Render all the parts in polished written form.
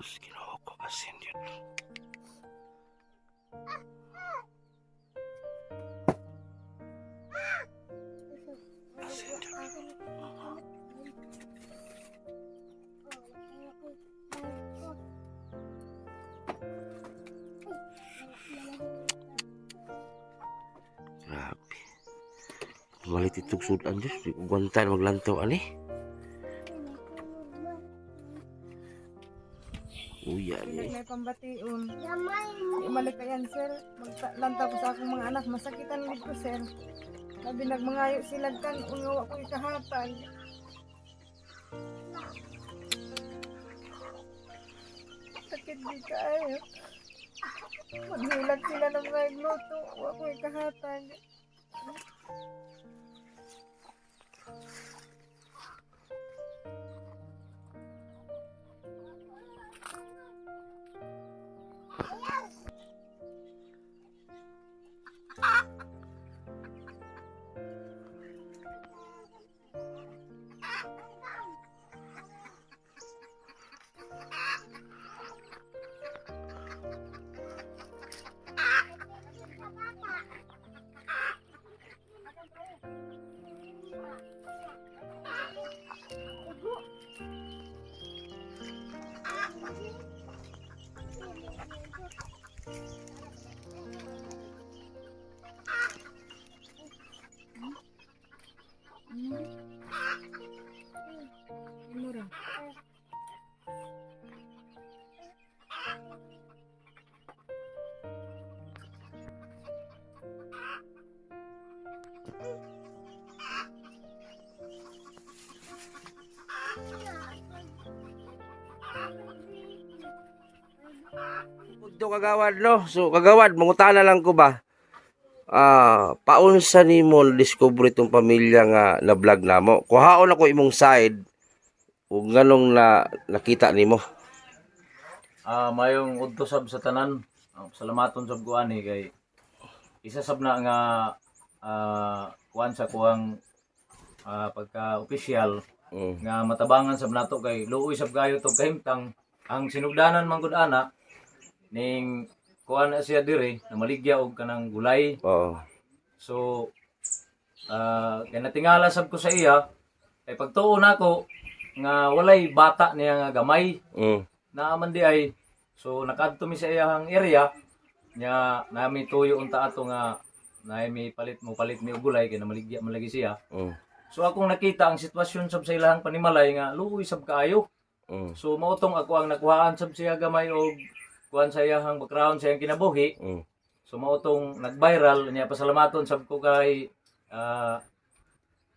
Sus, Ginoo ko asin yun. Asin yun. Grabe. Malit itong sudan Diyos. Di ko guwantan maglantaw ani. Uya ni. May pambatiun. Imalik ka yan, sir. Maglantaw ko sa akong mga anak. Masakitan ulit ko, sir. Labi nagmangayo sila kan. Ungawa ko ikahatag. Sakit di kayo. Maghilag sila ng mga igluto. Huwag ko ikahatag. Mura. Ito kagawad no. So kagawad, mangutana lang ko ba? Paunsa nimo discover itong pamilya nga na vlog namo. Kuhaon ako imong side ug nganong nakita nimo. Mayong udto sab sa tanan. Salamaton sab ko ani kay isa sab na nga kuan sa kuang pagka official nga matabangan sab nato kay luoy sab kayo tong kahimtang ang sinugdanan man gud ana ning kuan na siya diri na maligya og kanang gulay. Oo. So kay natingala sab ko sa iya kay pagtuo nako nga walay bata niya nga gamay naaman di ay. So nakadto mi sa iyang area nya nami tuyo unta ato nga naimi palit mi og gulay kay namaligya man lagi siya. So akong nakita ang sitwasyon sab sa ilahang panimalay nga luoy sab kaayo. So mautong ako ang nakuhaan sab siya gamay og kuan sa iyang background sa iyang kinabuhi. So mautong nag-viral niya pasalamaton sab ko kay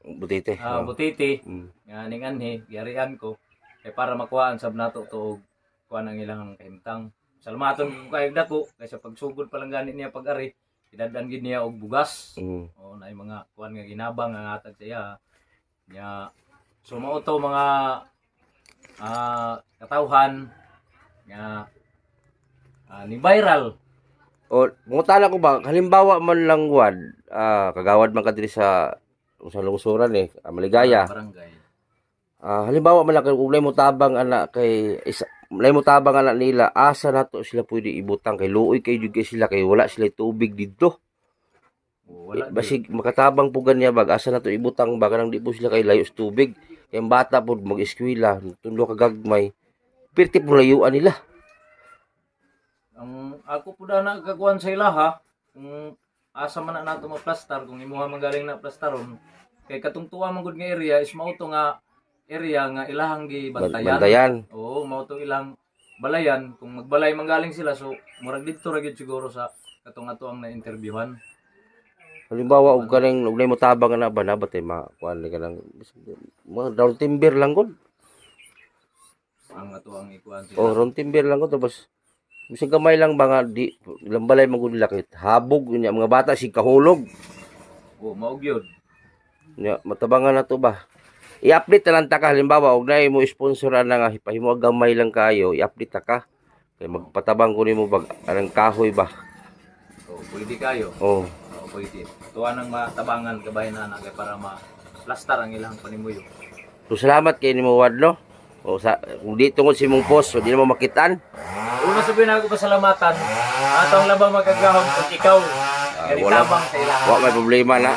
Butite. Butiti. Nga ning anhi giarian ko kay para makuhaan sab nato to og kuan ang ilang kahimtang. Salamaton ko kay dako kay sa pagsugod pa lang gani niya pag-ari idadaan gid niya og bugas. O naay mga kuan nga ginabang nga hatag sa iya. Nya so mao to mga katawhan nga ni viral. O mangutana ko ba, halimbawa man lang wad, kagawad man ka diri sa lungsuran Maligaya. Barangay. Halimbawa man lang kung mo tabang anak kay mo tabang anak nila, asa nato sila pwede ibutang kay luoy kay jud kay sila kay wala sila tubig didto. Wala Basig makatabang po ganiya bag asa nato ibutang bag nang di po sila kay layo sa tubig. Kay ang bata po mag-eskwela, tundo ka gagmay. Pirti po layuan nila. ang ako po na nagkakuan sa ilaha kung asa man na nato maplastar kung imuha magaling na plastaron kay katungtuwa man gud nga area is mao to nga area nga ilahang gibantayan. Bantayan. Oo, mao to ilang balayan kung magbalay manggaling sila so murag didto ra gyud siguro sa katong ato ang na-interviewhan. Halimbawa og kanang ug mo tabang na ba na batay makuan ni kanang mga round timber lang gud. Ang ato ang ikuan sila. Oh, round timber lang gud tapos bisag gamay lang ba nga di ilang balay man gud lakit. Habog nya mga bata si kahulog. Oo, mao gyud. Nya matabangan na to ba. I-update na lang ta ka halimbawa og nay mo sponsoran na nga ipahimo gamay lang kayo, i-update ta ka. Kay magpatabang ko nimo bag anang kahoy ba. Oo, pwede kayo. Oh. Oo, pwede. Tuwa nang matabangan kabayan na kay para ma-plastar ang ilang panimuyo. So salamat kay nimo Wad no. O sa kung di tungod si mong post, so di na mo makitaan. Una sabihin ako pasalamatan. Atong labang magagahon kung ikaw. Tabang sa ilaha. Wa may problema na.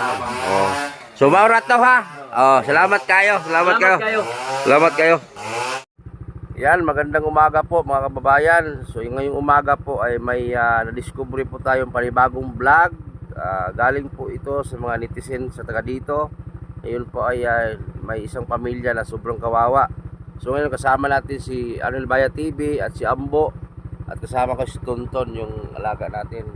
Oh. So maura to ha. Oh, salamat kayo. Salamat kayo. Salamat kayo. Yan, magandang umaga po mga kababayan. So ngayong umaga po ay may na-discover po tayong panibagong vlog. Galing po ito sa mga netizen sa taga dito. Ngayon po ay may isang pamilya na sobrang kawawa. So ngayon kasama natin si Arnel Baya TV at si Ambo. At kasama ko si Tonton, yung alaga natin.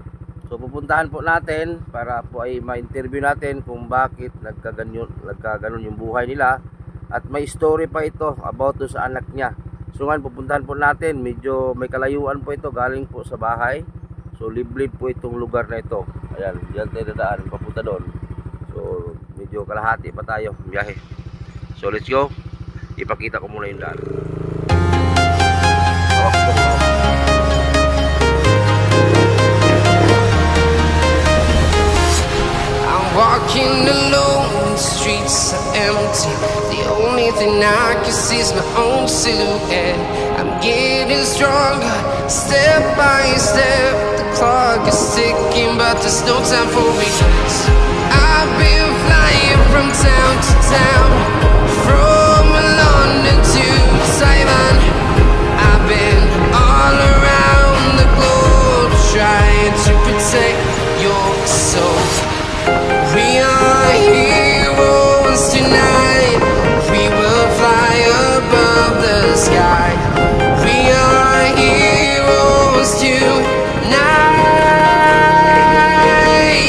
So pupuntahan po natin para po ay ma-interview natin kung bakit nagkaganon yung buhay nila. At may story pa ito about sa anak niya. So ngayon pupuntahan po natin, medyo may kalayuan po ito, galing po sa bahay. So liblib po itong lugar na ito. Ayan, diyan tayo dadaan, papunta doon. So medyo kalahati pa tayo, biyahe. So let's go. Ipakita ko muna yung daan. Hawak ko muna. I'm walking alone, the streets are empty. The only thing I can see is my own silhouette. I'm getting stronger, step by step. The clock is ticking, but there's no time for regrets. I've been flying from town to town, from London to Taiwan. I've been all around the globe, trying to protect your soul. We are heroes tonight. We will fly above the sky. We are heroes tonight.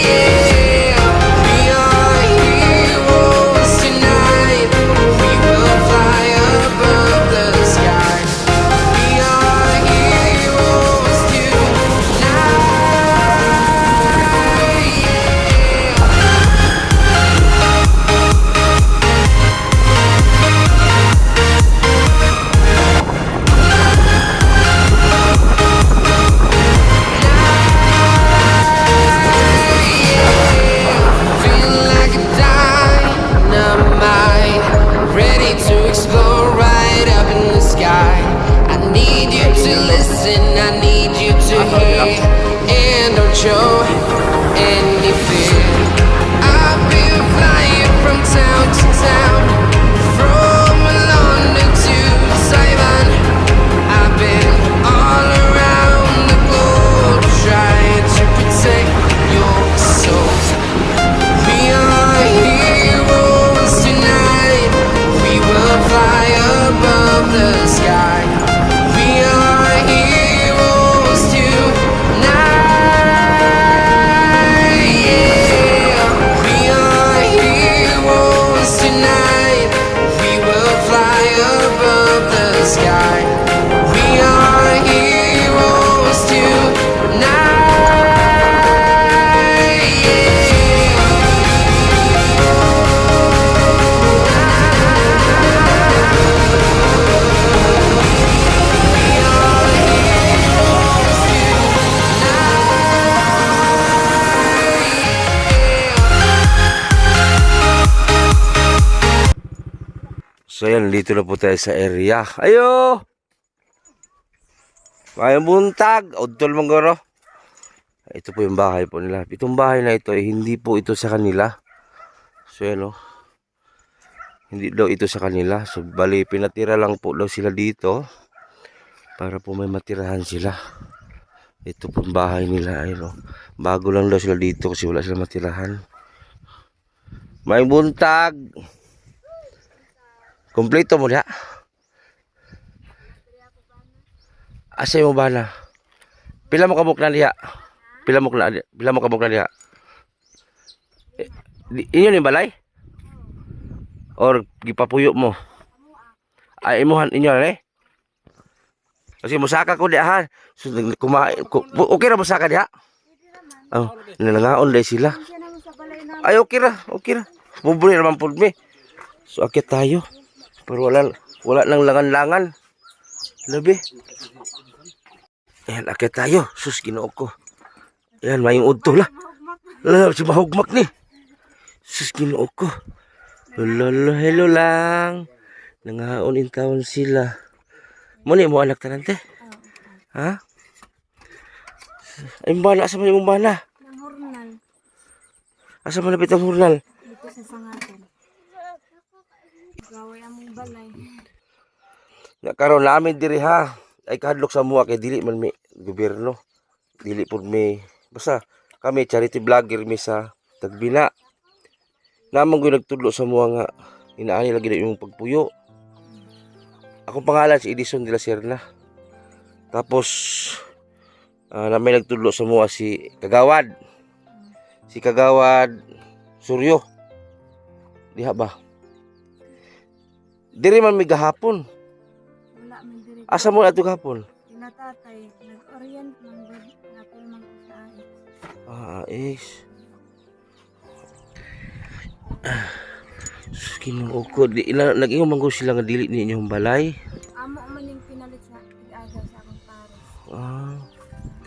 Yeah. We are heroes tonight. We will fly above the sky. We are heroes tonight. Feeling like a dynamite, ready to explode right up in the sky. I need you to listen, I need you to hear, and don't show any fear. I've been flying from town to town, from London to Taiwan. I've been all around the globe, trying to protect your soul. We are heroes tonight. We will fly above the sky. We are heroes tonight. Yeah. We are heroes tonight. We will fly above the sky. We are heroes tonight. Yeah. So yan, dito na po tayo sa area. Ayo! Mayang buntag, udtol manggoro. Ito po yung bahay po nila. Itong bahay na ito, hindi po ito sa kanila. So yan o. Hindi daw ito sa kanila. So bali, pinatira lang po daw sila dito. Para po may matirahan sila. Ito po yung bahay nila. Ayun o. Bago lang daw sila dito kasi wala sila matirahan. Mayang buntag. Kompleto mo diha. Asa mo ba na? Pila mo kabuk na diha? Pila mo kabuk na diha? Inyo ni balay? Or gipapuyo mo? Ay imuhan inyo na eh? Kasi musaka ko diha ha. So, kumain. Okay ra musaka diha? Oh, nalangaon dai sila. Ay okay ra, okay ra. Pobre naman pud mi. So akit tayo. Pero wala nang langan-langan. Labi. Ayan, akit tayo. Sus, ginoo ko. Ayan, mayong udto la. Si mahugmak ni. Sus, ginoo ko. Lolo, hello lang. Nangaon in taon sila. Muna mo anak talante. Ha? Ay bana sa may bana. Nang hornal. Asa malapit ang hurnal? Dito sa sangatan. Gaway among balay. Nakaroon namin diri ha. Ay kahadlok sa mua kay dili man may gobyerno. Dili pud may basta kami charity vlogger mi sa Tagbina. Namang gyud nagtudlo sa mua nga inaani lagi na yung pagpuyo. Akong pangalan si Edison de la Serna. Tapos na may nagtudlo sa mua si Kagawad. Si Kagawad Suryo. Diha ba? Diri man mi gahapon. Wala man diri. Asa mo ato gahapon? Tinatatay. Nag-orient man gud. Napil man ko sa ay. Is. Kinuo ko. Nag-ingon man ko sila nga dili ni inyong balay. Amo man yung pinalit sa ig-agaw sa akong pares.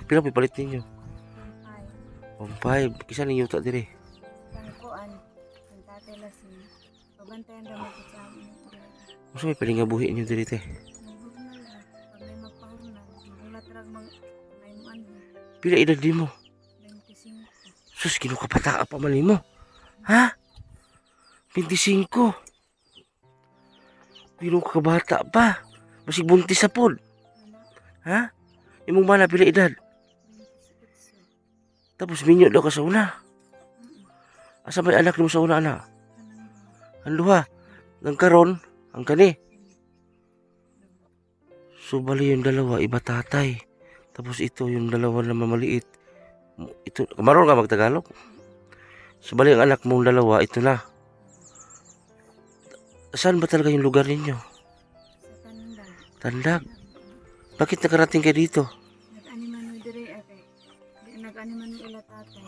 Pila pipalit ninyo? Ay. 1.5. Kisa ninyo ta dire? Tangkuan. Ang tatay lasin. Pabantayan raman ko sa amin. Masa may paling nga buhi ninyo dire te? Naghurnal ra. Pag may magpahurnal. Magulatrag may muan. Pila edad di mo? 25. Sus, kinukapataa pa man mo. Ha? 25. Pero kabata pa. Masig buntis sa pod. Ha? Imong bana pila edad? 26. Tapos minyo daw ka sa una. Asa may anak mo sa una ana? Ang duha. Ang karon, ang kani. So bali yung dalawa iba tatay. Tapos ito yung dalawa na mamaliit. Ito, maroon ka magtagalog? So bali ang anak mong dalawa, ito na. Saan ba talaga yung lugar ninyo? Sa Tandag. Tandag. Bakit nakarating kayo dito? Nag-animan mo dire ate. Nag-animan mo ila tatay.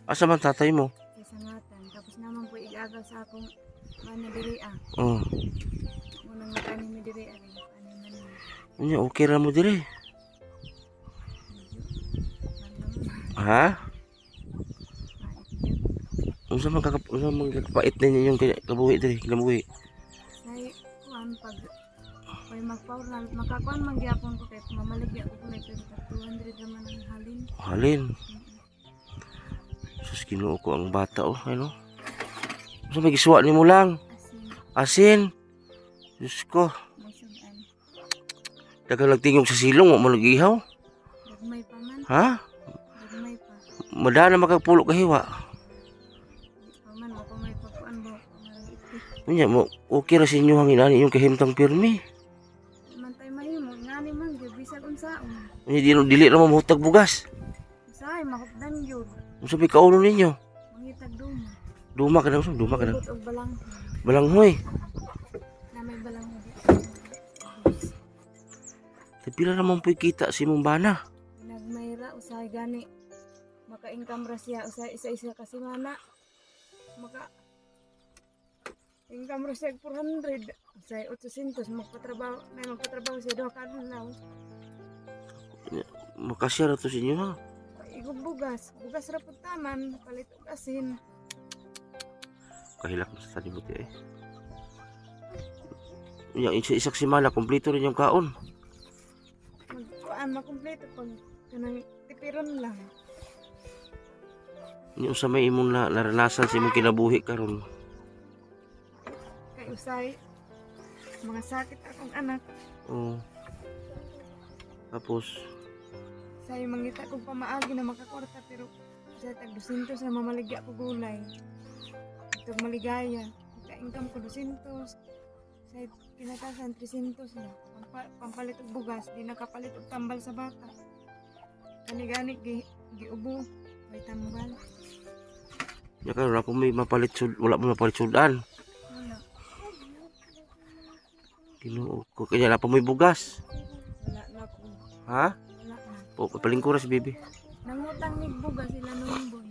Asa man tatay mo? Sa sangatan. Tapos naman po ig-agaw sa akong mana dire Oh. Unang nag-anim mo dire ate. Animan mo. Unya, okay ra mo dire. Ha? Unsa man kakapait ninyo yung kabuhi dire, kinabuhi. Say, kuan pag may magpaural, makakuan man gyapon ko kay mamaligya ko kulay kay 200 raman ang halin. Halin. Sus, kinuo ko ang bata ano? Unsa may gisuwa nimo lang? Asin, Asin. Diyos ko. may sudan. Dagang nagtingog sa silong, wa mo nagihaw. Gagmay pa man, Ha? gagmay pa. Madana makagpulo kahiwa. Paman, ako may pagkuan ba? Maliit. Unya mo, okay ra sa inyo hangin ani yung kahimtang pirmi. Mantay mahimo, ngani man, gyud bisag unsaon. Unya dili ra mo mahutag bugas. Usahay, makupdan yun. Unsa may kaulo ninyo? Mangitag duma. Duma ka na, duma ka na. Ikot og balanghoy. Balanghoy. Na may balanghoy. Pila naman po'y kita si mong bana. Nagmayra, usahay gani. Maka-income ra siya, usahay isa-isa kasi mana. Income ra siya 400. Usahay 800, magpatrabaho siya doon kadlaw. Makasya ra to sa inyo ha. Igog bugas ra pud taman, palit og asin. Kahilak mo sa tanimuti eh. Unya, isak simana, kompleto rin yung kaon. Makumpleto pag kanang tipiron lang. Unya, sa may imong naranasan sa imong kinabuhi karon. Kay usay mga sakit akong anak. Oh. Tapos, Say mangita kog pamaagi na makakorta pero sa tag 200 na mamaligya ko gulay. Ito maligaya. Ka-income ko 200. Say pinatasan 300 na. Pampalit og bugas, di nakapalit og tambal sa bata. Kani-gani giubo, may tambal. ya karon ako may mapalit wala mo mapalit sudan. Wala. Tinuod ko kanya na pa may bugas. Wala na ko. Ha? Wala na. Po paling ko ra si bibi. Nangutang ni bugas sila nung boy.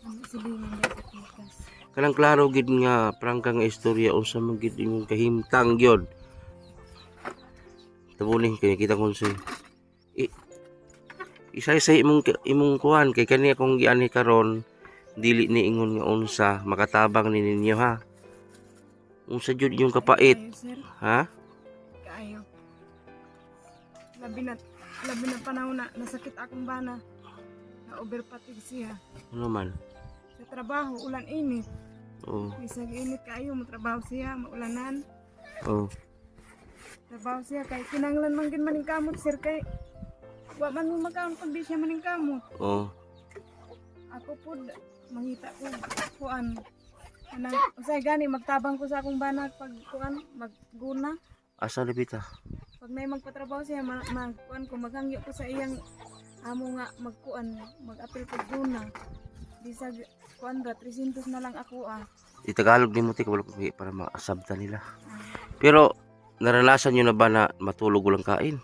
Ang silingan na sa pikas. Kanang klaro gid nga prangka nga istorya unsa man gid imong kahimtang gyud. Tabunin kay kita kon si isa-isa imong kuan kay kani akong giani karon dili ni ingon nga unsa makatabang ni ninyo ha. Unsa jud yung kapait? Kayo, sir. Ha? Kayo. Labi na panahon na nasakit akong bana. Na overfatigue siya. Ano man? Sa trabaho, ulan init. Oh. Isang init kayo, matrabaho siya, maulanan. Oh. Trabaho siya, kay kinanglan man gin maning kamot, sir, kay wa man mo makaon pag di siya maning kamot. Oh. Ako po, mangita ko, kuan. Anang, usay gani, magtabang ko sa akong bana pag kuan, magguna. Asa lipita? Pag may magpatrabaho siya, magkuan ko, maghangyo ko sa iyang amo nga magkuan, mag-apil pag guna. Di sa kuan ra, 300 na lang ako Itagalog ni mo ti wala ko para maasabta nila. Pero naranasan nyo na ba na matulog walang kain?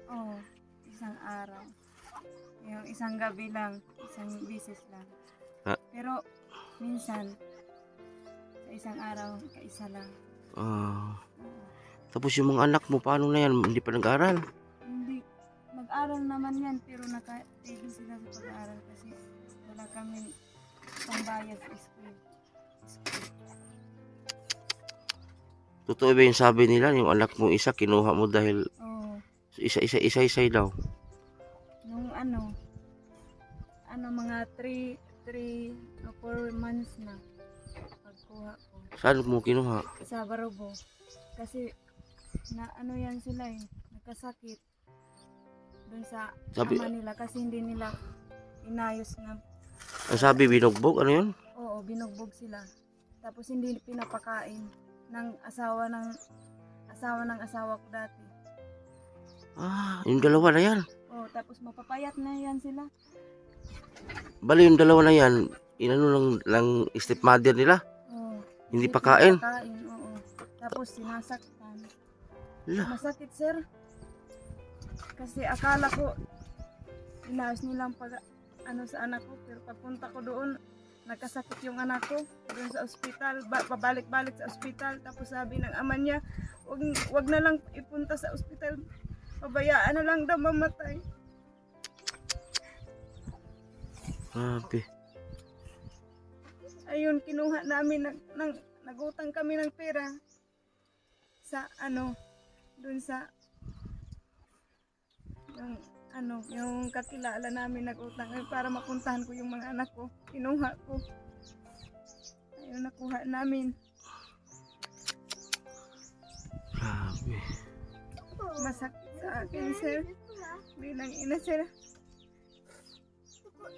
Oh, isang araw. Yung isang gabi lang, isang bisis lang. Ha? Pero minsan, sa isang araw, kaisa lang. Ah. Tapos yung mga anak mo, paano na yan? Hindi pa nag-aral? Hindi, mag-aral naman yan, pero nakatigil sila sa pag-aaral kasi wala kami pambayad sa school. Totoo ba yung sabi nila, yung anak mo isa, kinuha mo dahil Oh, isa daw? nung mga 3 o 4 months na pagkuha ko Saan mo kinuha? sa Barobo. Kasi na yan sila nagkasakit doon sa Sabi- ama nila kasi hindi nila inayos na. Ang sabi, binugbog? Ano yun? Oo, binugbog sila. Tapos hindi pinapakain ng asawa ng asawa ko dati. Ah, yung dalawa na yan. Oo, tapos mapapayat na yan sila. Bali yung dalawa na yan, inano lang stepmother nila. Oo. Hindi pakain? Pakain, oo. Tapos sinasaktan. Ala. Masakit, sir. Kasi akala ko inayos nilang sa anak ko, pero pagpunta ko doon nagkasakit yung anak ko doon sa ospital, pabalik-balik sa ospital, tapos sabi ng ama niya, wag na lang ipunta sa ospital, pabayaan na lang daw mamatay. Grabe. Ayun, kinuha namin nagutang kami ng pera sa doon sa yung kakilala namin nag-utang para mapuntahan ko yung mga anak ko. Kinuha ko. Ayun, nakuha namin. Grabe. Masakit sa akin, sir. Bilang ina, sir.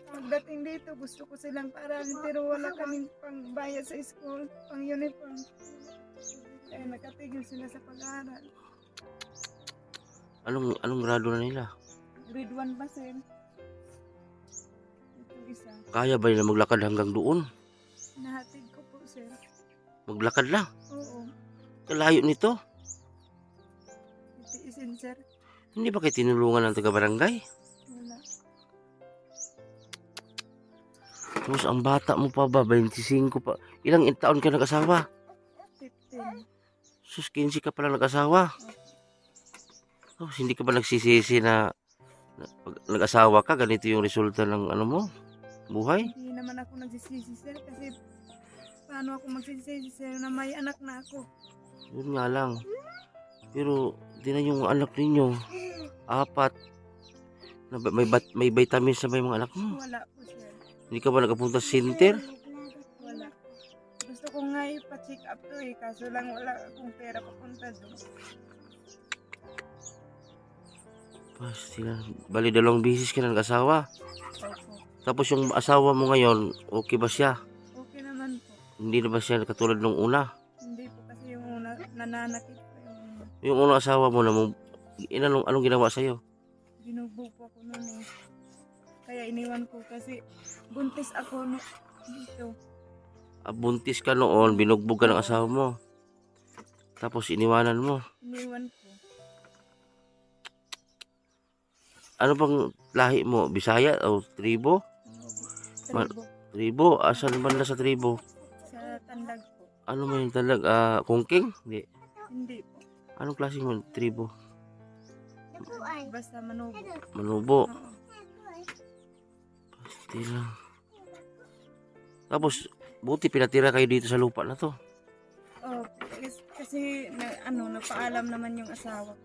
Pagdating dito, gusto ko silang paralin, pero wala kaming pangbayad sa school, pang uniform. Kaya nakatigil sila sa pag-aaral. Anong grado na nila? Grade 1 ba, sir? Ito isa. Kaya ba nila maglakad hanggang doon? Nahatid ko po, sir. Maglakad lang? Oo. Kalayo nito? Itiisin, sir. Hindi ba kayo tinulungan ng taga-barangay? Wala. Tapos ang bata mo pa ba, 25 pa. Ilang taon ka nag-asawa? 15. Sus, 15 ka pala nag-asawa. Tapos hindi ka ba nagsisisi na pag nag-asawa ka, ganito yung resulta ng buhay? Hindi naman ako nagsisisi, sir, kasi paano ako magsisisi, sir, na may anak na ako. Yun nga lang. Pero di na yung anak ninyo, 4. May vitamins na ba yung mga anak mo? Wala po, sir. Hindi ka ba nakapunta sa center? Wala. Gusto ko nga ipa-check up to kaso lang wala akong pera papunta doon. Bali 2 bisis ka na nag-asawa. Opo. Tapos yung asawa mo ngayon, okay ba siya? Okay naman po. Hindi na ba siya katulad nung una? Hindi po kasi yung una, nananakit po yung una. Yung unang asawa mo na anong ginawa sa'yo? Binugbog po ako noon Kaya iniwan ko kasi buntis ako dito. Buntis ka noon, binugbog ka ng asawa mo. Tapos iniwanan mo. Iniwan ko. Ano bang lahi mo? Bisaya o tribo? Tribo. Tribo? Asan banda sa tribo? Sa Tandag po. Ano mo yung talag? Kungking? Hindi. Hindi po. Anong klase mo? Tribo? Basta Manubo. Manubo. Oo. Pasti lang. Tapos, buti pinatira kayo dito sa lupa na to. Oh, Kasi nagpaalam naman yung asawa ko.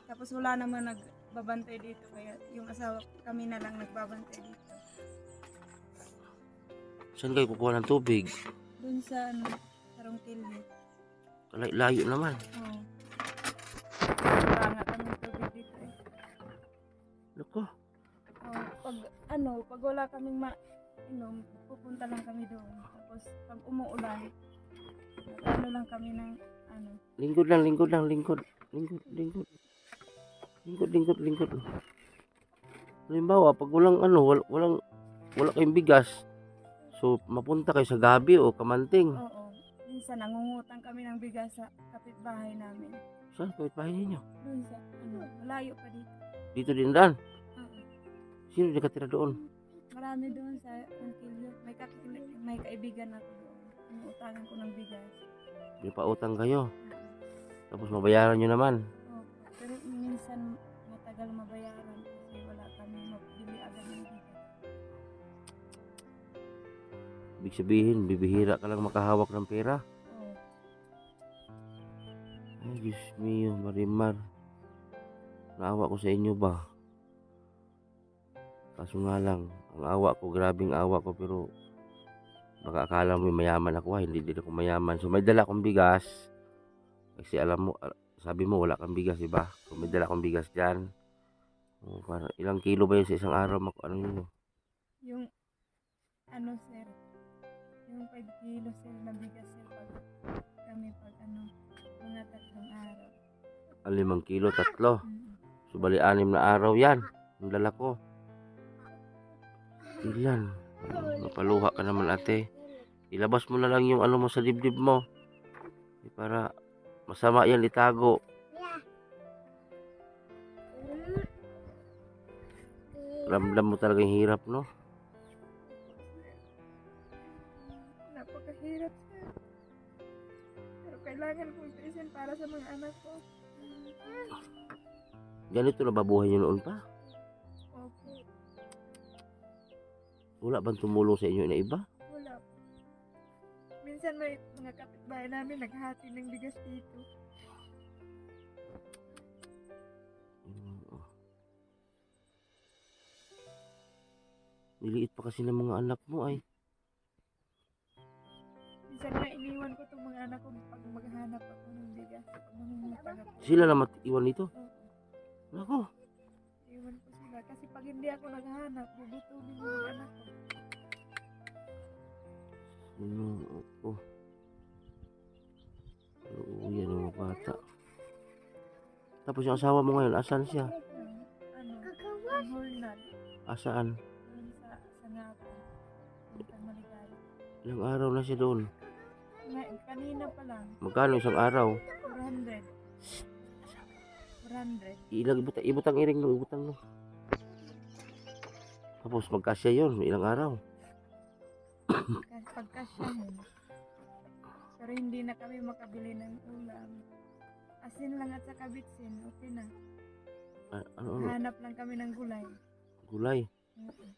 Tapos wala naman nagbabantay dito kaya yung asawa ko, kami na lang nagbabantay dito. Saan kayo kukuha ng tubig? Doon sa Sarong Kilyo. Layo naman. Oo. Wala nga kami tubig dito eh. Naku. Pag wala kaming mainom, pupunta lang kami doon. Tapos pag umuulan, lang kami ng Lingkod. Halimbawa, pag wala kayong bigas, so mapunta kayo sa gabi o kamanting. Oo. Minsan nangungutang kami ng bigas sa kapitbahay namin. Saan kayo bahay ninyo? Doon sa malayo pa dito. Dito din dan. Oo. Sino nakatira doon? Marami doon sa Antillo. May kaibigan ako doon. Inuutangan ko ng bigas. May pautang kayo. Tapos mabayaran nyo naman. Oo. Pero minsan matagal mabayaran kasi wala kami mabili agad ng bigas. Ibig sabihin, bibihira ka lang makahawak ng pera. Oo. Ay, Diyos mio, Marimar. Naawa ko sa inyo ba? Kaso nga lang, ang awa ko, grabing awa ko, pero baka akala mo mayaman ako, hindi din ako mayaman. So may dala akong bigas. Kasi alam mo, sabi mo wala kang bigas, diba? So may dala akong bigas dyan. O, parang ilang kilo ba yun sa isang araw? Ano yun? Yung sir, yung 5 kilo sir na bigas sir pag mga 3 araw. 5 kilo, 3. Mm. So bali 6 na araw yan. Ang dala ko. Ilan? Mapaluha ka naman ate. Ilabas mo na lang yung mo sa dibdib mo. Para masama yan itago. Ramdam mo talaga yung hirap, no? Napakahirap sir. Pero kailangan kong tiisin para sa mga anak ko. Ganito na babuhay nyo noon pa? Opo. Wala bang tumulong sa inyo na iba? Wala. Minsan may mga kapitbahay namin naghati ng bigas dito. Niliit pa kasi ng mga anak mo ay. Minsan nga iniwan ko itong mga anak ko pag maghanap ako ng bigas. Pag mangungutang ako. Sila na matiiwan nito. Oo. Nako. Iwan ko sila. Kasi pag hindi ako naghahanap, bubutulin yung mga anak ko. Opo. Oo, yan ang mga bata. Tapos yung asawa mo ngayon, asan siya? Ang Hornad. Asaan? Doon sa Sangapan. Ang Maligaya. Ilang araw na siya doon? Kanina pa lang. Magkano isang araw? 400. 400. Ibutang iring no, ibutang no. Tapos magkasya yun, ilang araw? Pagkasyahin. Pero hindi na kami makabili ng ulam. Asin lang at saka bitsin, okay na. Ano? Hanap lang kami ng gulay. Gulay. Oo.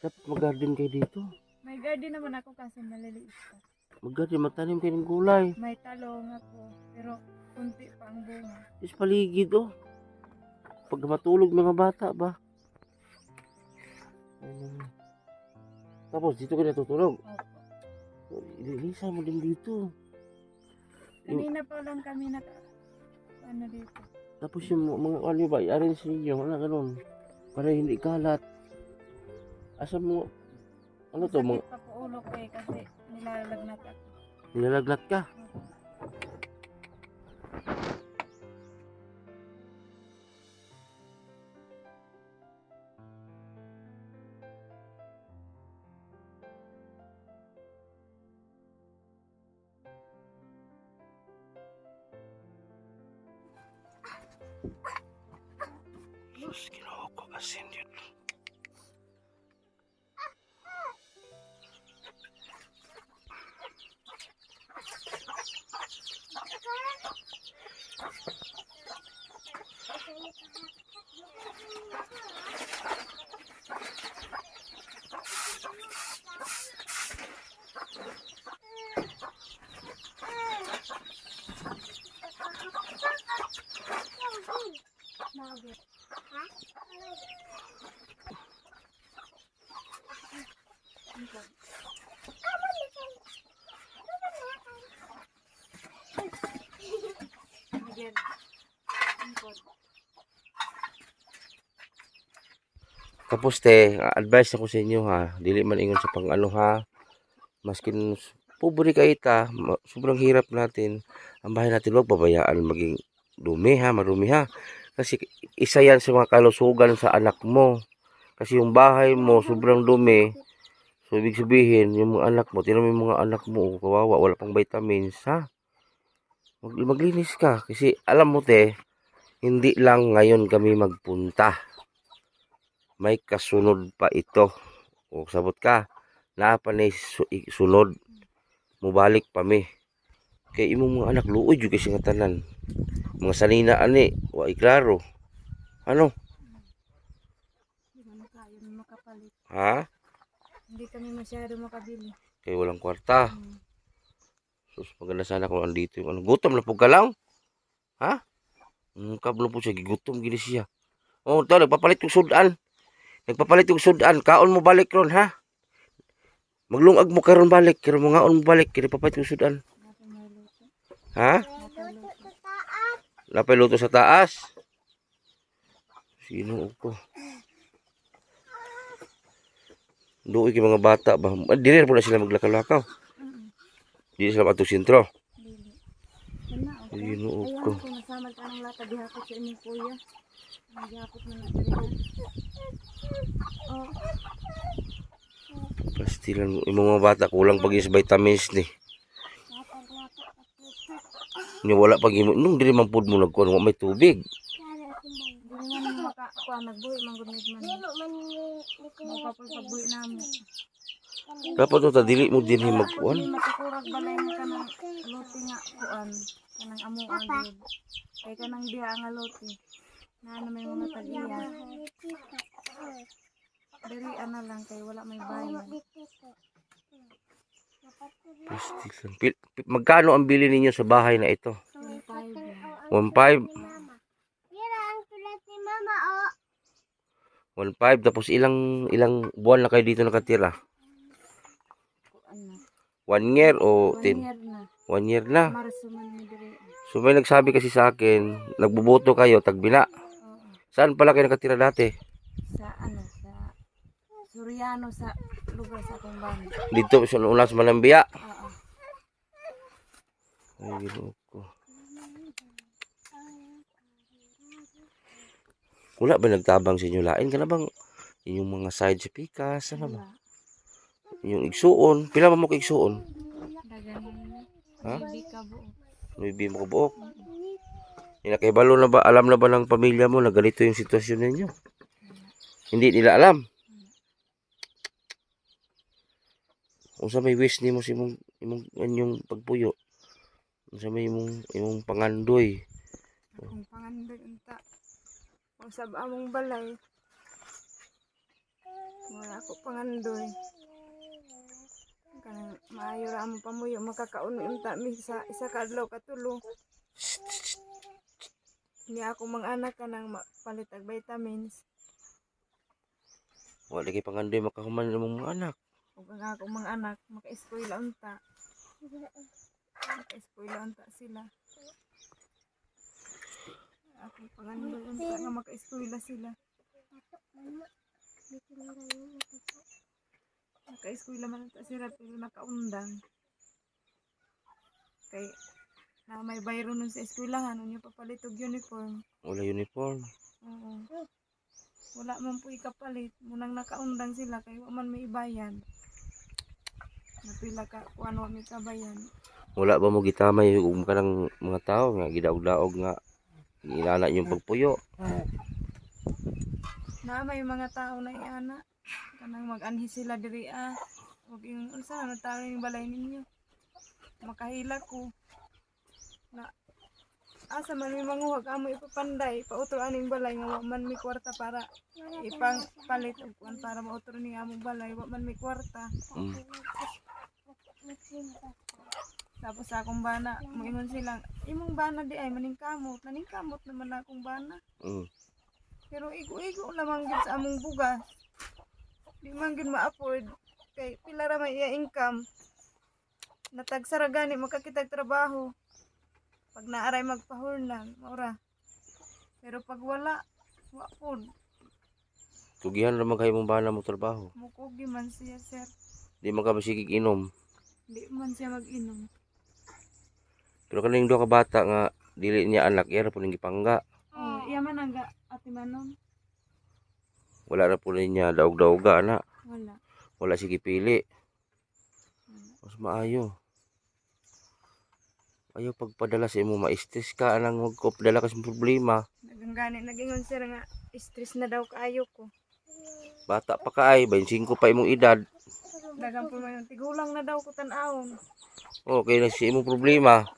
Dapat mag-garden kayo dito. May garden naman ako kasi maliliit pa. Mag-garden, magtanim kayo ng gulay. May talong ako, pero kunti pa ang bunga. Is paligid oh. Pag matulog mga bata ba? Tapos dito ka natutulog. Opo. Ililisa mo din dito. Kanina pa lang kami dito. Tapos yung mga ano ba, i-arrange ninyo, ano ganun. Para hindi kalat. Asa mo, ano to, Sakit pa po ulo ko eh kasi nilalagnat ako. nilalagnat ka? Sus, kinuha ko asin yun. Again. Angkod. Tapos te, advice ako sa inyo ha, dili man ingon sa pang ano ha, maskin pobre kayo ta, sobrang hirap natin, ang bahay natin huwag pabayaan maging dumi ha, marumi ha, kasi isa yan sa mga kalusugan sa anak mo, kasi yung bahay mo sobrang dumi, so ibig sabihin, yung mga anak mo, tinan mo yung mga anak mo, kawawa, wala pang vitamins ha, maglinis ka, kasi alam mo te, hindi lang ngayon kami magpunta, may kasunod pa ito. O sabot ka, napanay sunod, mubalik pa mi. Kay imong mga anak luoy jud kasi nga tanan. Mga sanina ani, wa klaro. Ano? Hindi man tayo makapalit. Ha? Hindi kami masyado makabili. Kay walang kwarta. Hmm. Sus, maganda sana kung andito yung ano. Gutom na po ka lang? Ha? Kablo po siya, gigutom gini siya. Oh, tao, nagpapalit yung sudan. Nagpapalit yung sudan, kaon mo balik ron ha. Maglungag mo karon balik, kaya mo ngaon mo balik, kaya papalit yung sudan. Natin maluto. Ha? Natin luto. Napay luto sa taas. Sino ko? Doon yung mga bata ba? Dili na po na sila maglakaw-lakaw. Dili sila matong sentro. Dili. Kana okay. Sino Ayaw ko? na kung nasamad ka ng lata dihapot sa inyong kuya. Dihapot na lang diri. Oh, Pastilan mo. Yung mga bata kulang pag sa vitamins ni. Yung wala pag nung dili man pud mo nagkuhan wa may tubig. dili man makakuha nagbuhi man gud man. Mapapul pagbuhi namo. Dapat to ta dili mo dinhi Hindi magkuhan. matukurag balay mo kanang lote nga kuan. Kanang amo agad. Kay kanang diha nga lote. Na may mga tag-iya. Diri ana lang kay wala may bayad. Pastilan. Magkano ang bili ninyo sa bahay na ito? 5 1.5. 1.5 tapos ilang buwan na kayo dito nakatira? kuan na. 1 year o 1 10? year na. 1 year na. Marso man ni diri. So may nagsabi kasi sa akin, nagbuboto kayo, tagbina. Oo. Saan pala kayo nakatira dati? Sa ano sa Suriano sa lugar sa akong banda. Dito sa ulas Manambia. Oo. Ay, ginoo ko. Wala ba nagtabang sa inyo lain? Ka na bang inyong mga side sa pikas? Ano ba? Wala. Inyong igsuon. Pila ba mo ka igsuon? Dagan Ha? Bibi ka buo. Maybe mo kabuok. Nakahibalo na ba? Alam na ba ng pamilya mo na ganito yung sitwasyon ninyo? Hindi nila alam. Kung sa may wish ni mo si imong pagpuyo. Kung sa may imong pangandoy. Akong pangandoy unta. Kung sa among balay. Wala ko pangandoy. Kanang maayo ra among pamuyo makakaon unta mi sa isa ka adlaw katulo. Ni ako mga anak kanang palit og vitamins. Wala kay pangandoy makahuman ng mga anak. Ug ang akong mga anak maka-eskwela unta. Maka-eskwela unta sila. Akong pangandoy unta nga maka-eskwela sila. Naka-eskwela man unta sila pero nakaundang. Kay na may bayro nun sa eskwelahan, unya papalit og uniform. Wala uniform. Oo. Wala man po ikapalit. Munang nakaundang sila kay wa man may ibayad. Napila ka kuan wa may kabayan. Wala ba mo gitamay yung kanang mga tao nga gidaog-daog nga inana yung pagpuyo. Na may mga tao na iana kanang mag-anhi sila diri Ug yung unsa na tao yung balay ninyo. Makahila ko na asa man may manguhag amo ipapanday pautro aning balay nga wa man may kwarta para ipang palit og kuan para mautro ni among balay wa man may kwarta. Mm. Tapos sa akong bana, moingon sila, imong bana di ay maningkamot naman na akong bana. Mm. Pero igo-igo lamang gyud sa among bugas. Di man gyud ma-afford kay pila ra may iya income. Natagsara gani makakitag trabaho. Pag naaray magpahurnan, maura. Pero pag wala, wa pod. Tugihan naman kayo mong bana mo trabaho. Mukugi man siya, sir. Di man ka masigig inom. Di man siya mag-inom. Pero kaning duha ka bata nga dili niya anak, iya ra po ning gipangga. Oh, iya man ang ati manon. Wala ra po niya daog-daoga ana. Wala. Wala sige pili. Mas maayo. Ayaw pagpadala sa imo ma-stress ka anang magkopadala ka sa problema. Naganggani nagingon sir nga stress na daw kaayo ko. Bata pa ka ay 25 pa imong edad. Dagang po may tigulang na daw ko tan-awon. Okay na si imong problema.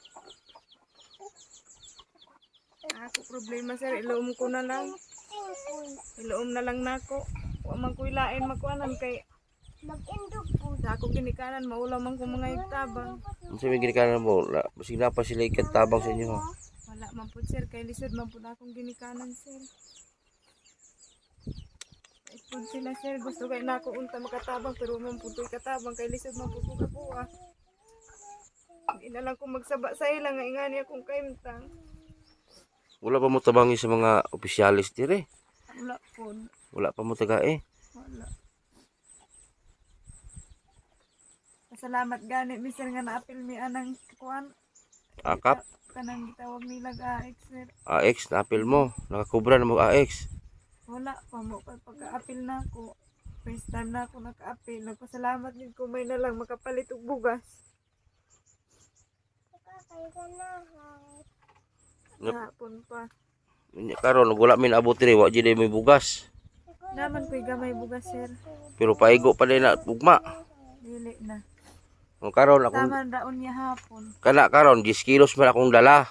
Ako problema sir, iloom ko na lang. Iloom na lang nako. Wa man ko ilain makuanan kay mag-indog po. Sa ako ginikanan maulaw man ko mga igtabang. Unsa may ginikanan mo? Basig na pa sila ikatabang sa inyo ha. Wala man po sir, kay lisod man po akong ginikanan sir. Ipod sila sir, gusto kay nako unta makatabang pero man po to'y katabang kay lisod man po ko kapuha. Hindi na lang ko magsaba sa ilang nga ingani akong kaimtang. Wala pa mo tabangi sa mga opisyalis dire. Wala po. Wala pa mo taga Wala. Pasalamat gani mister nga naapil mi anang kuan. Akap, Kanang gitawag nila ga sir. AX, na-apil mo. Nakakubra na mo AX. Wala pa mo kay pagka-apil na ako. First time na ako naka-apil. Nagpasalamat din ko may na lang makapalit og bugas. Hapon pa. Karon wala min abot dire, wa jud may bugas. Naman ko'y gamay bugas sir. Pero paigo pa din na ugma. Dili na. O karon ako Taman raon niya hapon. karon 10 kilos man akong dala.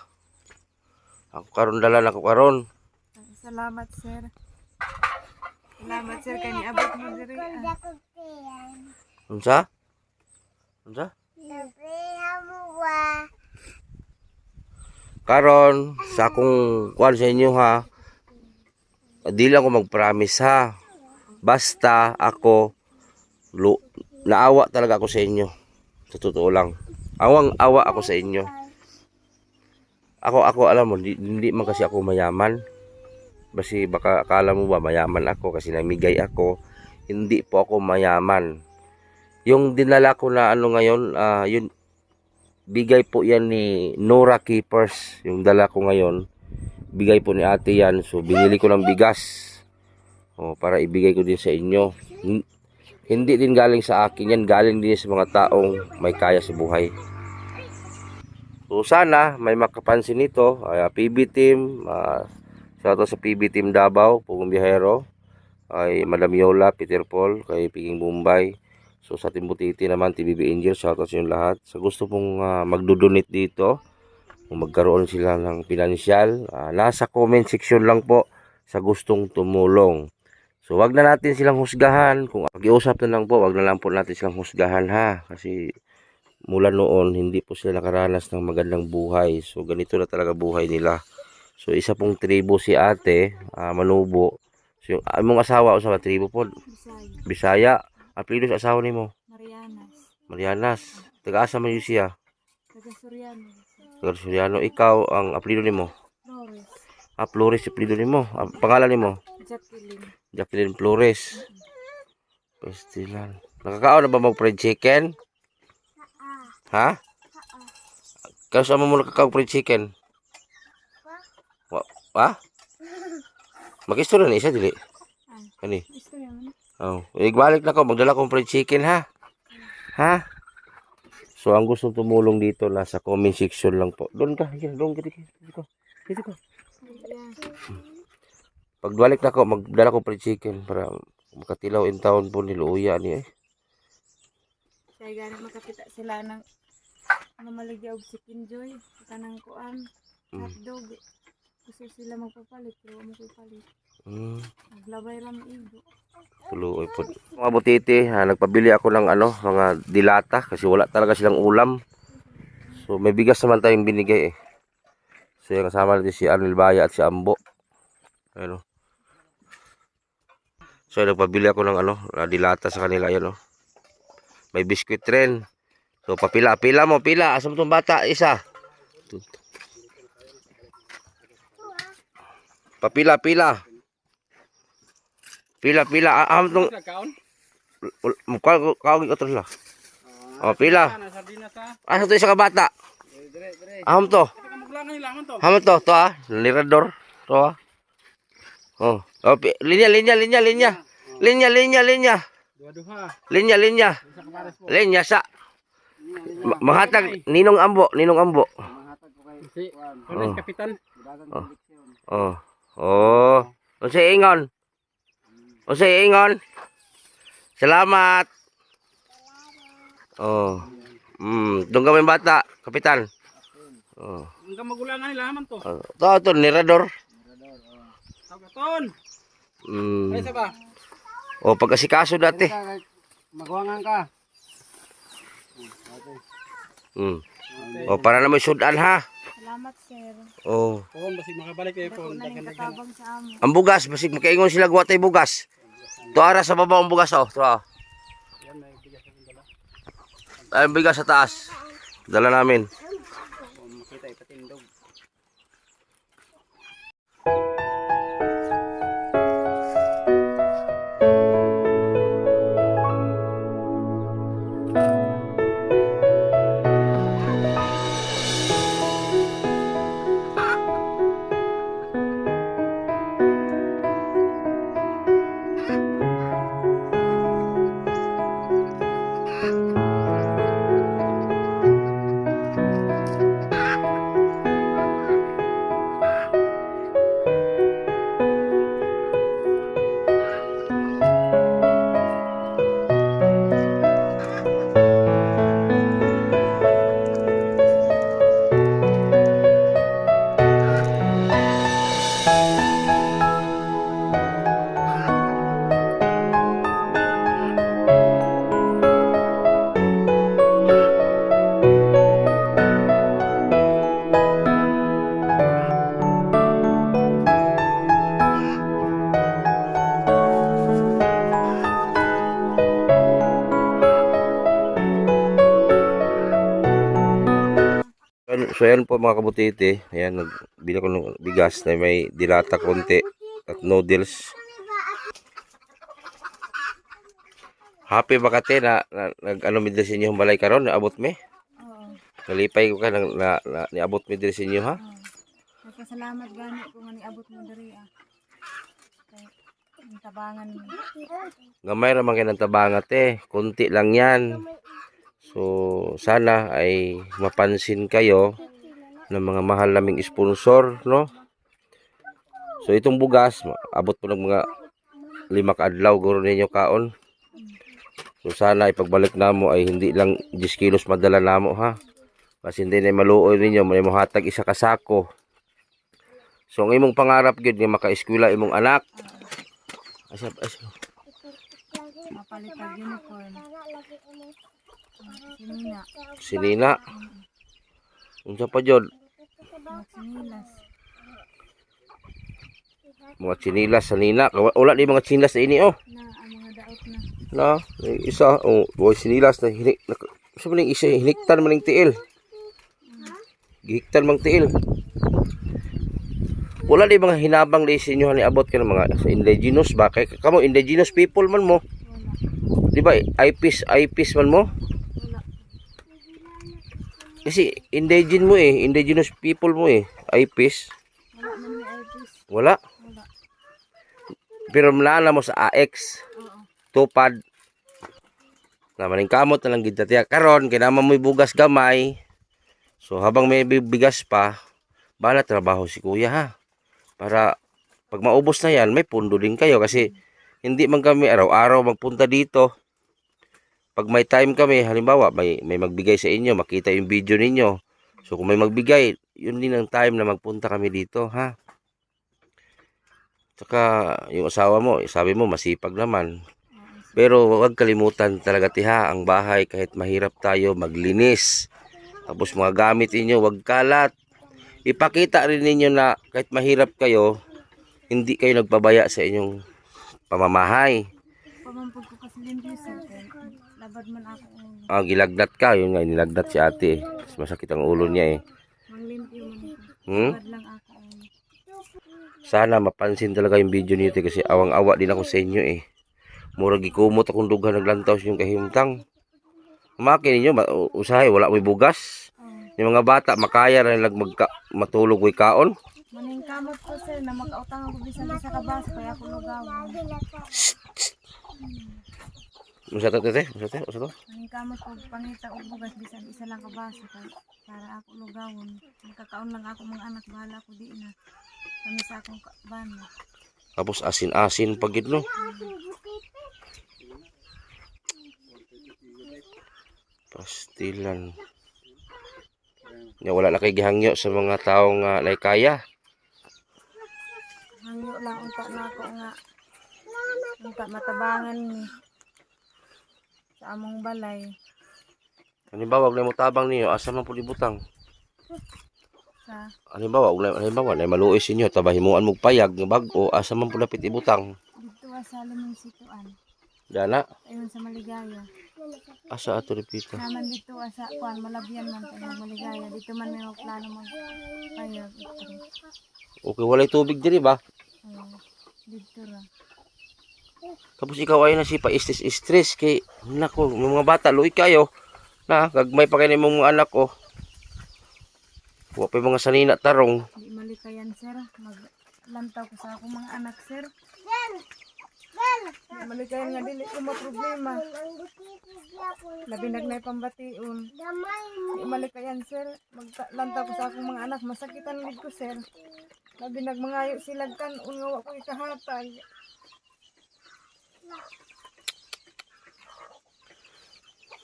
Ako karon dala na ko karon. Salamat sir. Salamat sir kay niabot mo diri. Unsa? Unsa? Karon sa akong kuan sa inyo ha. Di lang ako mag-promise ha. Basta ako naawa talaga ako sa inyo. Sa totoo lang. Awang-awa ako sa inyo. Ako alam mo, hindi man kasi ako mayaman. Basi baka akala mo ba mayaman ako kasi namigay ako. Hindi po ako mayaman. Yung dinala ko na ano ngayon, yun bigay po yan ni Nora Keepers. Yung dala ko ngayon, bigay po ni ate yan. So binili ko ng bigas. Para ibigay ko din sa inyo. Hindi din galing sa akin yan, galing din sa mga taong may kaya sa buhay. So sana may makapansin nito. PB team, shoutout sa PB team Davao, Pugong Biyahero, ay Madam Yola, Peter Paul, kay Piging Bombay. So sa Timbutiti naman, TBB Angel, shoutout sa inyo lahat. Sa gusto pong magdodonate dito, kung magkaroon sila ng pinansyal, nasa comment section lang po sa gustong tumulong. So wag na natin silang husgahan. Kung pag-iusap na lang po, wag na lang po natin silang husgahan ha. Kasi mula noon, hindi po sila nakaranas ng magandang buhay. So ganito na talaga buhay nila. So isa pong tribo si ate, Manubo. So yung mong asawa, sa tribo po? Bisaya. Bisaya. Apelido sa asawa nimo? Marianas. Marianas. Taga-asa man yun siya? Taga Soriano. Taga Soriano. Ikaw, ang apelido nimo? Flores. Flores, apelido nimo. Pangalan nimo? Jacqueline. Jacqueline Flores. Pastilan. Nakakaon na ba mag-fried chicken? Ha? Kaya saan mo nakakaon fried chicken? Ha? Mag-istorya na isa, dili? Kani? Gusto yan. Igbalik na ko, magdala kong fried chicken ha. Ha? So ang gustong tumulong dito nasa comment section lang po. Doon ka, doon ka dito. Dito ka. Pagbalik na ko, magdala ko fried chicken para makatilaw in town po ni Luya ni Kaya gani makakita sila ng mamaligya og chicken joy, kanang kuan, hotdog. Gusto sila magpapalit, pero mo ko'y palit. Naglabay ram igo. Tuloy po. Mga butiti, nagpabili ako ng mga dilata kasi wala talaga silang ulam. So may bigas naman tayong binigay eh. So yung kasama natin si Arnel Baya at si Ambo. Ayun. So nagpabili ako ng ano, dilata sa kanila yun, oh. May biskuit rin. So papila mo, pila. Asa mo tong bata? Isa. Papila. Pila. Aham tong kaon ko la. Oh, pila. Asa to isa ka bata? Aham to. Aham to, lirador. To ah. Oh, linya. Linya sa. Mahatag ninong ambo. Kapitan. Unsay ingon? Salamat. Doon kami bata, kapitan. Ang kamagulangan nila man to. To, nirador. Tagaton. Ay sa ba? Pagkasikaso dati. Magwangan ka. Para na may sudan ha. Salamat, sir. Kung basig makabalik kayo po. Ako na yung katabang sa amo. Ang bugas, basig makaingon sila guwatay bugas. To ara sa baba ang bugas, oh. To. Ay, bigas sa taas. Dala namin. Makita ipatindog. So yan po mga kabutiti. Ayan, nagbili ko ng bigas na may dilata konti at noodles. Happy ba kate na nag-ano mi diri sa inyo balay karon naabot mi? Oo. Nalipay ko ka niabot mi diri sa inyo ha? Nagpasalamat gani ko nga niabot mo diri ah. Kay ang tabangan mo. Gamay ra man kay ng tabangat konti lang yan. So sana ay mapansin kayo ng mga mahal naming sponsor, no? So itong bugas, abot po ng mga 5 kaadlaw guro ninyo kaon. So sana ipagbalik namo ay hindi lang 10 kilos madala namo ha. Kasi hindi na maluoy ninyo, may mohatag isa ka sako. So ang imong pangarap gyud nga maka-eskwela imong anak. Asap. Mapalit ang uniform. Sinina. Sinina. Unsa pa jud? Sinilas. Mga chinilas sa nina. Wala di mga chinilas sa ini oh. Na ang mga daot na. Na, isa boy sinilas na hinik. Sa maning isa hiniktan maning tiil. Gihiktan mang tiil. Wala di mga hinabang di sa inyo ni abot ka ng mga sa indigenous ba kay kamo indigenous people man mo. Wala. Di ba IPs man mo? Wala. Kasi indigenous people mo IPs. Wala man may IPs. Wala. Wala. Pero mnala mo sa AX. Oo. Tupad. Na maning kamot na lang gid tiya karon kay naman mo'y bugas gamay. So habang may bigas pa, bala trabaho si kuya ha. Para pag maubos na yan, may pundo din kayo kasi hindi man kami araw-araw magpunta dito. Pag may time kami, halimbawa may magbigay sa inyo, makita yung video ninyo. So kung may magbigay, yun din ang time na magpunta kami dito ha. Tsaka yung asawa mo, sabi mo masipag naman. Pero huwag kalimutan talaga tiha ang bahay kahit mahirap tayo maglinis. Tapos mga gamit ninyo, huwag kalat. Ipakita rin ninyo na kahit mahirap kayo, hindi kayo nagpabaya sa inyong pamamahay. Pamampod ko kasi limpyo sir. Kaya labad man ako. Gilagdat ka. Yun nga, nilagdat si ate eh. Mas masakit ang ulo niya eh. Manglimpyo man ako. Hmm? Labad lang ako. Sana mapansin talaga yung video nito kasi awang-awa din ako sa inyo eh. Murag gikumot akong dughan naglantaw yung kahimtang. Makin ninyo, usahay, wala may bugas. Yung mga bata, makaya na lang matulog way kaon. Maning kamot ko sir na makautang ako bisan sa kabas kaya ako lugawan. Usa to tete? Usa to? Maning kamot ko pangita og bugas bisan isa lang kabas para ako lugawon. Magkakaon lang ako mga anak bahala ako di na. Kami sa akong ban. Tapos asin-asin pag gid no. Pastilan. Ya wala na kay gihangyo sa mga taong laykaya. Hangyo lang unta na ako nga. Unta matabangan ni sa among balay. Halimbawa, wag na mo tabang niyo, asa man pud ibutang. Sa Halimbawa, na maluoy inyo, tabahimuan mo payag nga bag-o, asa man pud lapit ibutang. dito sa limang situan. Dana, Ayun sa Maligaya. asa ato repito. Naman dito sa kuan Malabyan man tayo Maligaya. Dito man may plano magpayag. Okay, walay tubig diri ba? Dito ra. Tapos ikaw ay nasipa stress kay nako, yung mga bata luoy kayo. Na, gagmay pa kayo ng mga anak ko. Wa pa yung mga sanina tarong. Di malikayan sir. Maglantaw ko sa akong mga anak sir. Di malikayan nga dili ko problema. Labi nagnay pambation. Di malikayan sir. Maglantaw ko sa akong mga anak. Masakitan gid ko sir. Labi nagmangayo sila kanon nga wa ko ikahatag.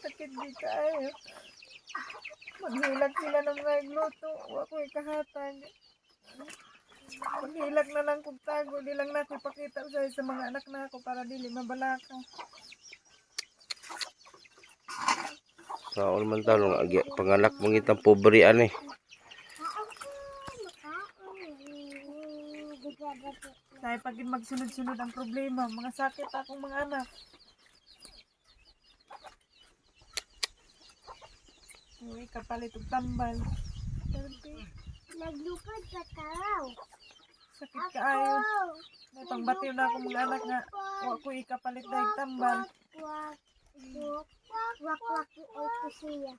Sakit di kayo. Maghilag sila ng mga gluto. Wa ko ikahatag. Maghilag na lang kung tago. Di lang natin ipakita sa mga anak na ako para dili mabalaka. Kaon man tanong, panganak mong itang pobre ani. Dahil pag magsunod-sunod ang problema, mga sakit akong mga anak. Uy, kapalit og tambal. Naglupad ka taraw. Sakit kaayo. May pangbatiw na akong mga anak nga. Wa ko ikapalit dahil tambal. Wak, wak, wak, wak, ito siya.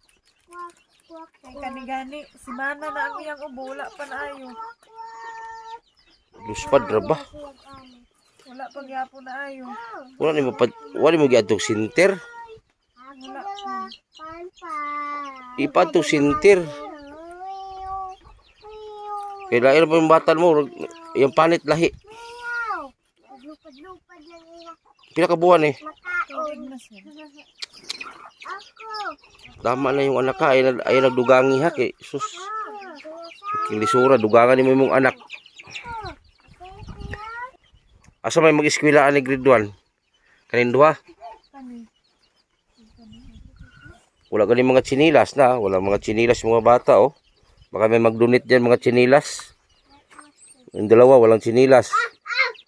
Wak, wak, Kay kanigani, si Mana na ang iyang ubo. Wala pa na ayo. Luspad ra ba? Wala pa gyapon na ayo. Wala mo giadtog sinter. Wala. Ipadtog sinter. Kaya lain pa yung batan mo, yung panit lahi. Lupad-lupad lang ila. Pila ka buwan eh. Tubig na sir. Ako. Tama na yung anak ka, ay nagdugangi ha kay sus. Kilisura, dugangan ni mo yung anak. Asa may mag-eskwela ani grade 1? Kanin duha? Kani. Wala ganing mga chinilas na, wala mga chinilas yung mga bata oh. Baka may mag-donate diyan mga chinilas. Yung dalawa walang chinilas.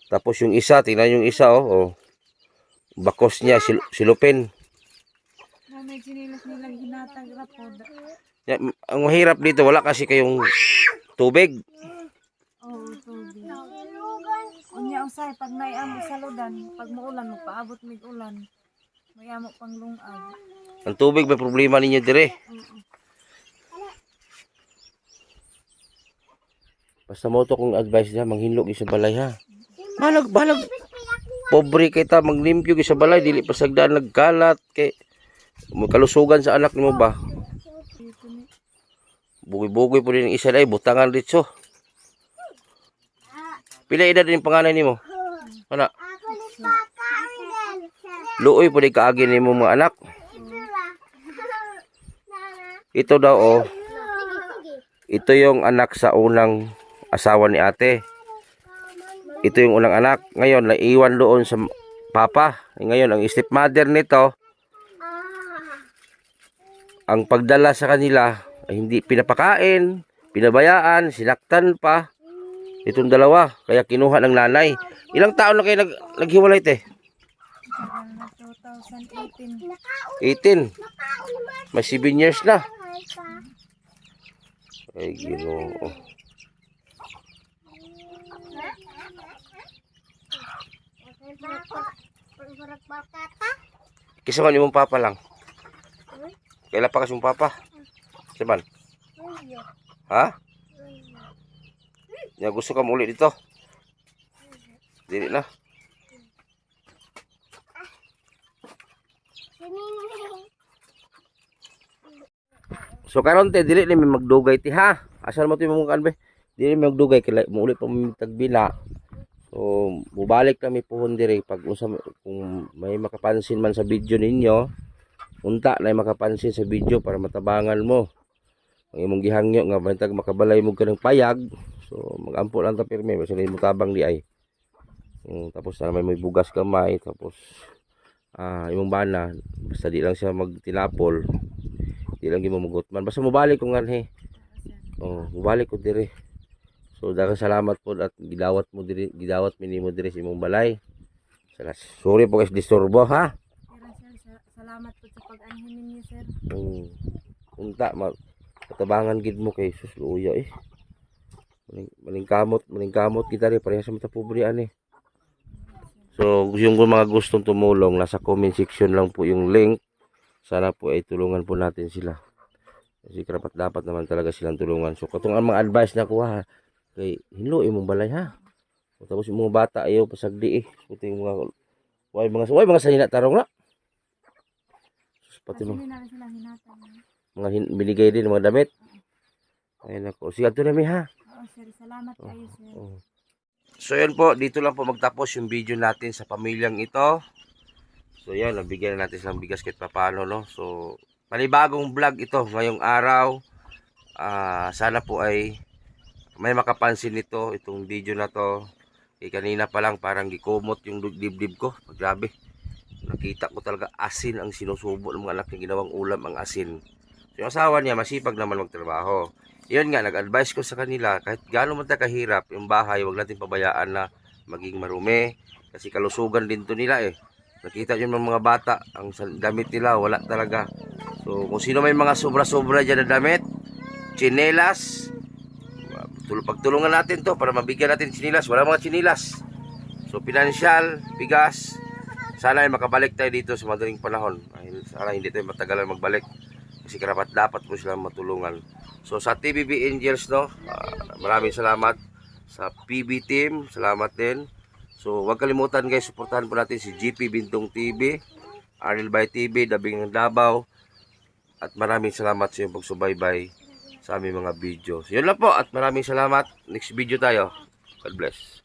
Tapos yung isa, tingnan yung isa oh. Bakos niya silupin. Na may sinilas nilang hinatag rapod. Ya, ang mahirap dito wala kasi kayong tubig. Oh, tubig. Unya usay pag naiamo sa ludan, pag muulan magpaabot mig ulan. Mayamo pang lungag. Ang tubig may problema ninyo dire. Basta mo to kung advice niya manghinlo sa balay ha. Balag. Pobre kay ta maglimpyo sa balay dili pa sagdaan nagkalat kay magkalusugan sa anak nimo ba. Bugoy-bugoy po din isa day butangan ditso. Pila edad din panganay nimo? Ana. Ako ni Papa Angel. Luoy po di kaagi nimo mga anak. Ito daw oh. Ito yung anak sa unang asawa ni ate. Ito yung unang anak. Ngayon naiwan doon sa papa. Ngayon ang stepmother nito ang pagdala sa kanila ay hindi pinapakain, pinabayaan, sinaktan pa. Itong dalawa, kaya kinuha ng nanay. Ilang taon na kayo naghiwalay, te? 2018. 18. May 7 years na. Ay, Ginoo. Kisa man imong papa lang. Kailan pa kasi mong papa? Saban? Ha? Ya gusto ka muli dito? Dili na. So karon te dili ni may magdugay ti ha. Asal mo ti mong kanbe? Dili may magdugay kay mo ulit pa mo tagbila. So mubalik kami puhon diri pag kung may makapansin man sa video ninyo, unta na makapansin sa video para matabangan mo. Ang imong gihangyo nga bantag makabalay mo kanang payag. So magampo lang ta pirmi basta mo tabang di ay. Tapos na may bugas kamay tapos imong bana basta di lang siya magtilapol. Di lang gimamugot man basta mobalik ko nganhi. Mobalik ko diri. So daghang salamat po at gidawat mo diri sa imong balay. Sorry po kasi disturbo ha. Sir, salamat po sa pag-anhin ninyo, sir. Unta matabangan gid mo kay sus luya eh. Maningkamot kita rin parehas sa mata pobre ani. So yung mga gustong tumulong nasa comment section lang po yung link. Sana po ay tulungan po natin sila. Kasi dapat naman talaga silang tulungan. So katong ang mga advice na kuha kay hinlo imong balay ha. O, tapos yung mga bata ayaw pasagdi eh. So yung mga sanina tarong na. So, pati Kasi na sila hinatan. mga binigay din mga damit. Ay nako. Sige ato na mi ha. Oo, sir. Salamat kayo, sir. So yun po, dito lang po magtapos yung video natin sa pamilyang ito. So yan, nabigyan na natin silang bigas kahit paano, no. So panibagong vlog ito ngayong araw. Sana po ay may makapansin nito itong video na to. Kanina pa lang parang gikumot yung dibdib ko. Grabe. Nakita ko talaga asin ang sinusubo ng mga anak niya, ginawang ulam ang asin. So yung asawa niya masipag naman magtrabaho. Yun nga, nag-advise ko sa kanila kahit gaano man tayo kahirap yung bahay, wag natin pabayaan na maging marumi. Kasi kalusugan din to nila eh. Nakita nyo ng mga bata, ang damit nila wala talaga. So kung sino may mga sobra-sobra dyan na damit, tsinelas, pagtulungan natin to para mabigyan natin tsinelas. Wala mga tsinelas. So pinansyal, bigas, sana ay makabalik tayo dito sa madaling panahon. Sana hindi tayo matagalan magbalik. Kasi karapat dapat po sila matulungan. So sa TBB Angels, no, maraming salamat. Sa PB team, salamat din. So huwag kalimutan guys, suportahan po natin si GP Bintong TV, Arnel by TV, Dabing ng Davao. At maraming salamat sa iyong pagsubaybay sa aming mga video. So yun lang po at maraming salamat. Next video tayo. God bless.